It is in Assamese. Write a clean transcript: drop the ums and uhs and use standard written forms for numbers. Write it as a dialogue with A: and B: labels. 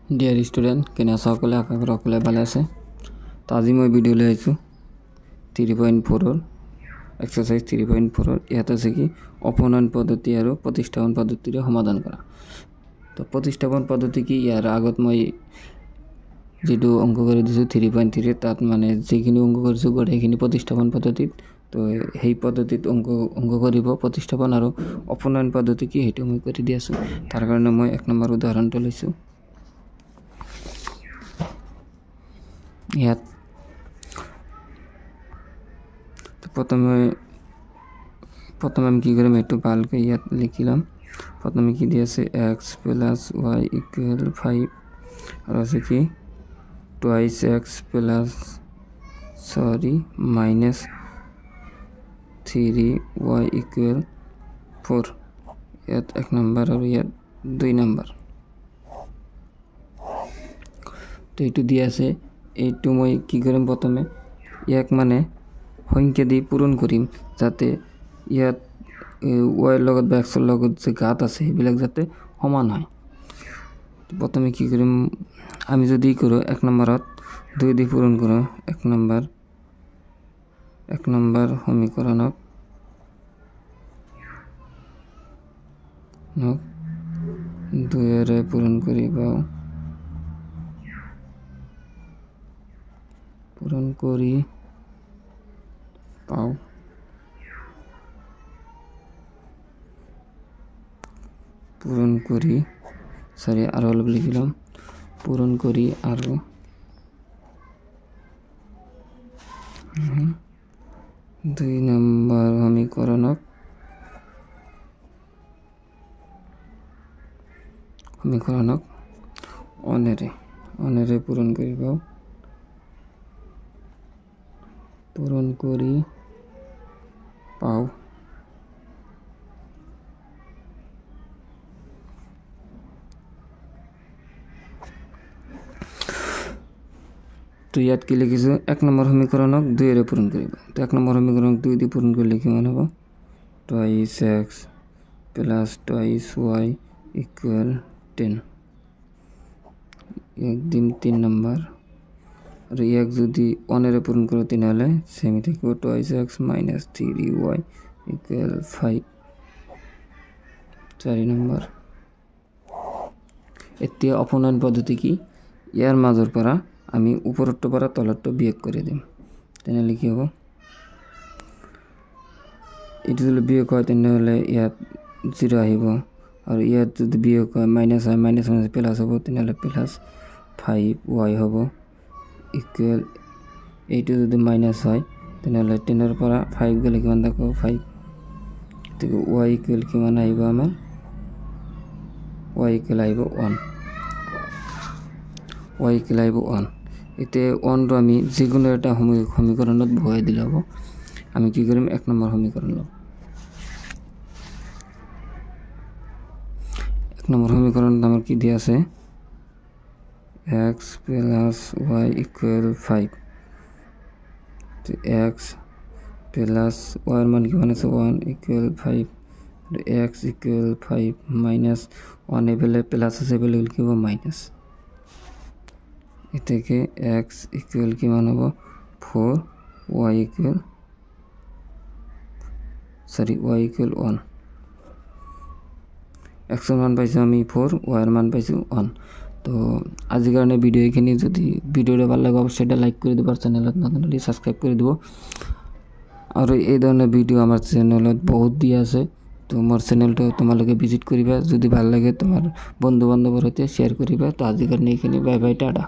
A: ডিয়াৰ ষ্টুডেণ্ট কেনে আছা সকলে? আশা কৰো সকলে ভালে আছে। তো আজি মই ভিডিও লৈ আহিছোঁ 3.4 এক্সাৰসাইজ 3.4 ইয়াত আছে কি অপনয়ন পদ্ধতি আৰু প্ৰতিস্থাপন পদ্ধতিৰে সমাধান কৰা। তো প্ৰতিস্থাপন পদ্ধতি কি, ইয়াৰ আগত মই যেটো অংক কৰি দিছো 3.3 তাত মানে যেখিনি অংক কৰিছো গোটেইখিনি প্ৰতিস্থাপন পদ্ধতিত। তো সেই পদ্ধতিত অংক কৰিব প্ৰতিস্থাপন আৰু অপনয়ন পদ্ধতি কি হেতু মই কৰি দি আছো। তাৰ কাৰণে মই 1 নম্বৰ উদাহৰণটো লৈছো। ইয়াত প্ৰথমে আমি কি কৰিম, এইটো ভালকৈ ইয়াত লিখি ল'ম। প্ৰথমে কি দি আছে x plus y equal 5 আৰু আছে কি twice x plus minus 3y equal 4 ইয়াত 1 নম্বৰ আৰু ইয়াত 2 নম্বৰ। তো এইটো দি আছে, এইটো মই কি কৰিম, প্ৰথমে ইয়াক মানে সংখ্যা দি পূৰণ কৰিম যাতে ইয়াত y লগত বা x লগত যে ঘাত আছে সেইবিলাক যাতে সমান হয়। প্ৰথমে কি কৰিম, আমি যদি কৰো 1 নম্বৰত 2 দি পূৰণ কৰো 1 নম্বৰ সমীকৰণক 2 এৰে পূৰণ কৰি পাও আৰু অলপ লিখি লম, পূৰণ কৰি আৰু 2 নম্বৰ সমীকৰণক 1 এৰে পূৰণ কৰি পাও। তো ইয়াত কি লিখিছো, 1 নম্বৰ সমীকৰণক 2 এৰে পূৰণ কৰিব। তো 1 নম্বৰ সমীকৰণক 2 দি পূৰণ কৰিলে কিমান হ'ব, twice x plus twice y equal 10 ইয়াক দিম 3 নম্বৰ আৰু ইয়াক যদি 1 এৰে পূৰণ কৰো তেনেহলে সেমি থাকিব twice x minus 3y equal 5 4 number. এতিয়া অপনয়ন পদ্ধতি কি, ইয়াৰ মাজৰ পৰা আমি ওপৰটো পৰা তলটো বিয়োগ কৰি দিম। তেনেহলে কি হ'ব, এটো যদি বিয়োগ হয় তেনেহলে ইয়াত 0 আহিব আৰু ইয়াত যদি বিয়োগ হয় মাইনাস হয়, মাইনাস প্লাস হ'ব তেনেহলে প্লাস 5y হ'ব ইকুয়াল, এইটো যদি মাইনাস হয় তেনেহলে 10 এর পৰা 5 গলে কিমান থাকব 5। তো y ইকুয়াল কিমান আহিব, আমাৰ y ইকুয়াল আহিব 1। এতে 1 টো আমি যিকোনো এটা সমীকৰণত বহাই দিলে হ'ব। আমি কি কৰিম, 1 নম্বৰ সমীকৰণ লম। 1 নম্বৰ সমীকৰণত আমাৰ কি দিয়া আছে, x plus y equal 5। তো x plus y এর মান কিমান আছে 1 equal 5 x equal 5 minus 1 এবেলে plus আছে এবেলে কি হবে মাইনাস। এটাকে x equal কিমান হ'ব 4 y equal 1। x এর মান পাইছো আমি 4, y এর মান পাইছো 1। তো আজিৰ কাৰণে ভিডিও এখানে, যদি ভিডিওটা ভালো লাগে অবশ্যই লাইক করে দিবা, চ্যানেলত নতুন হলে সাবস্ক্রাইব করে দিব। আর এই ধরনের ভিডিও আমার চ্যানেলত বহুত দিয়া আছে, তো আমার চ্যানেলটা তোমালোকে ভিজিট করিবা। যদি ভালো লাগে তোমার বন্ধু বান্ধবের সাথে শেয়ার করিবা। তো আজির কাৰণে এখানে বাই বাই, টাটা।